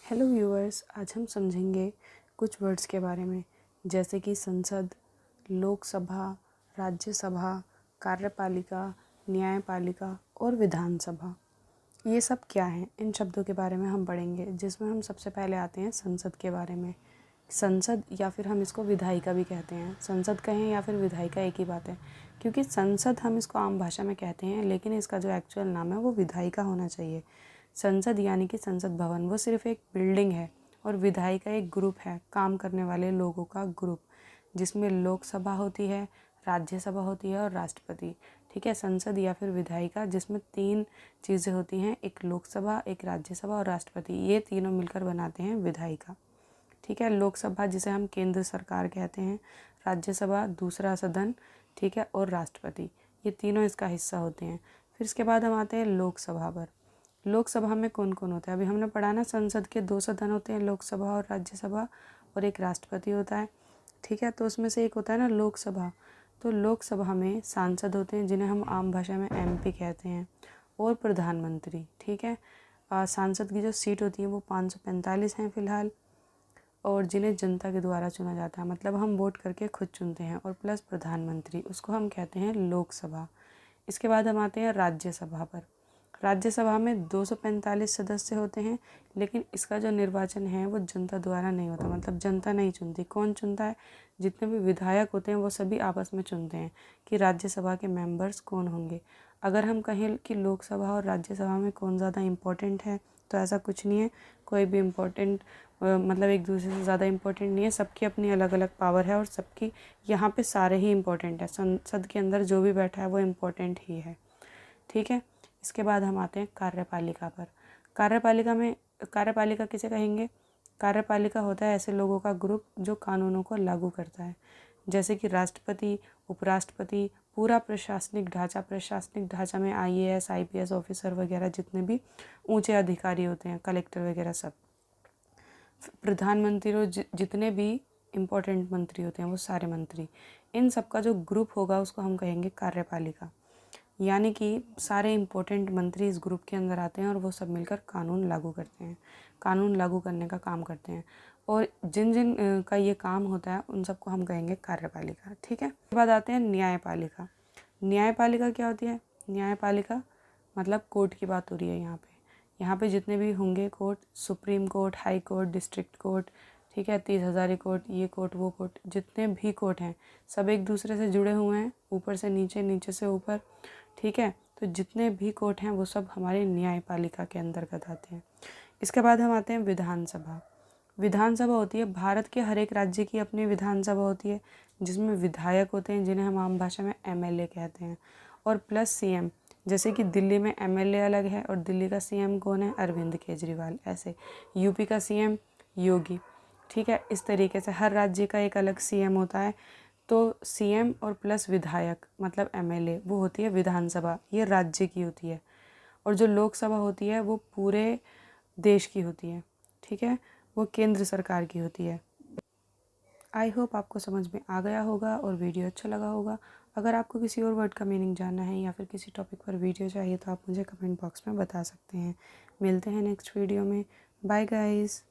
Hello viewers, आज हम समझेंगे कुछ वर्ड्स के बारे में, जैसे कि संसद, लोकसभा, राज्यसभा, कार्यपालिका, न्यायपालिका और विधानसभा। ये सब क्या हैं, इन शब्दों के बारे में हम पढ़ेंगे, जिसमें हम सबसे पहले आते हैं संसद के बारे में। संसद या फिर हम इसको विधायिका भी कहते हैं। संसद कहें या फिर विधायिका एक ही बात है, क्योंकि संसद हम इसको आम भाषा में कहते हैं, लेकिन इसका जो एक्चुअल नाम है वो विधायिका होना चाहिए। संसद यानी कि संसद भवन वो सिर्फ एक बिल्डिंग है और विधायिका एक ग्रुप है, काम करने वाले लोगों का ग्रुप, जिसमें लोकसभा होती है, राज्यसभा होती है और राष्ट्रपति। ठीक है, संसद या फिर विधायिका जिसमें 3 चीज़ें होती हैं, एक लोकसभा, एक राज्यसभा और राष्ट्रपति, ये तीनों मिलकर बनाते हैं विधायिका। ठीक है, लोकसभा जिसे हम केंद्र सरकार कहते हैं, राज्यसभा दूसरा सदन, ठीक है, और राष्ट्रपति, ये तीनों इसका हिस्सा होते हैं। फिर इसके बाद हम आते हैं लोकसभा पर। लोकसभा में कौन कौन होता है, अभी हमने पढ़ा ना, संसद के 2 सदन होते हैं, लोकसभा और राज्यसभा, और एक राष्ट्रपति होता है। ठीक है, तो उसमें से एक होता है ना लोकसभा। तो लोकसभा में सांसद होते हैं, जिन्हें हम आम भाषा में एमपी कहते हैं, और प्रधानमंत्री। ठीक है, सांसद की जो सीट होती है वो 545 हैं फ़िलहाल, और जिन्हें जनता के द्वारा चुना जाता है, मतलब हम वोट करके खुद चुनते हैं, और प्लस प्रधानमंत्री, उसको हम कहते हैं लोकसभा। इसके बाद हम आते हैं राज्यसभा पर। राज्यसभा में 245 सदस्य होते हैं, लेकिन इसका जो निर्वाचन है वो जनता द्वारा नहीं होता, मतलब जनता नहीं चुनती। कौन चुनता है? जितने भी विधायक होते हैं वो सभी आपस में चुनते हैं कि राज्यसभा के मेंबर्स कौन होंगे। अगर हम कहें कि लोकसभा और राज्यसभा में कौन ज़्यादा इम्पोर्टेंट है, तो ऐसा कुछ नहीं है। कोई भी इम्पोर्टेंट मतलब एक दूसरे से ज़्यादा इम्पोर्टेंट नहीं है। सबकी अपनी अलग अलग पावर है और सबकी यहाँ पे सारे ही इम्पोर्टेंट है। संसद के अंदर जो भी बैठा है वो इम्पोर्टेंट ही है। ठीक है, इसके बाद हम आते हैं कार्यपालिका पर। कार्यपालिका किसे कहेंगे? कार्यपालिका होता है ऐसे लोगों का ग्रुप जो कानूनों को लागू करता है, जैसे कि राष्ट्रपति, उपराष्ट्रपति, पूरा प्रशासनिक ढांचा में IAS IPS ऑफिसर वगैरह, जितने भी ऊंचे अधिकारी होते हैं, कलेक्टर वगैरह सब, प्रधानमंत्री और जितने भी इम्पोर्टेंट मंत्री होते हैं वो सारे मंत्री, इन सब का जो ग्रुप होगा उसको हम कहेंगे कार्यपालिका। यानी कि सारे इम्पोर्टेंट मंत्री इस ग्रुप के अंदर आते हैं और वो सब मिलकर कानून लागू करते हैं, कानून लागू करने का काम करते हैं, और जिन जिन का ये काम होता है उन सबको हम कहेंगे कार्यपालिका। ठीक है, उसके बाद आते हैं न्यायपालिका। न्यायपालिका क्या होती है? न्यायपालिका मतलब कोर्ट की बात हो रही है यहाँ पे जितने भी होंगे court, supreme court, high court, district court, ठीक है, 30 हज़ारी कोर्ट, ये कोर्ट वो कोर्ट, जितने भी कोर्ट हैं सब एक दूसरे से जुड़े हुए हैं, ऊपर से नीचे, नीचे से ऊपर। ठीक है, तो जितने भी कोर्ट हैं वो सब हमारी न्यायपालिका के अंतर्गत आते हैं। इसके बाद हम आते हैं विधानसभा। विधानसभा होती है, भारत के हर एक राज्य की अपनी विधानसभा होती है, जिसमें विधायक होते हैं, जिन्हें हम आम भाषा में MLA कहते हैं, और प्लस CM। जैसे कि दिल्ली में MLA अलग है और दिल्ली का CM कौन है? अरविंद केजरीवाल। ऐसे यूपी का CM योगी। ठीक है, इस तरीके से हर राज्य का एक अलग CM होता है। तो CM और प्लस विधायक मतलब MLA, वो होती है विधानसभा, ये राज्य की होती है। और जो लोकसभा होती है वो पूरे देश की होती है। ठीक है, वो केंद्र सरकार की होती है। आई होप आपको समझ में आ गया होगा और वीडियो अच्छा लगा होगा। अगर आपको किसी और वर्ड का मीनिंग जानना है या फिर किसी टॉपिक पर वीडियो चाहिए तो आप मुझे कमेंट बॉक्स में बता सकते हैं। मिलते हैं नेक्स्ट वीडियो में। Bye guys.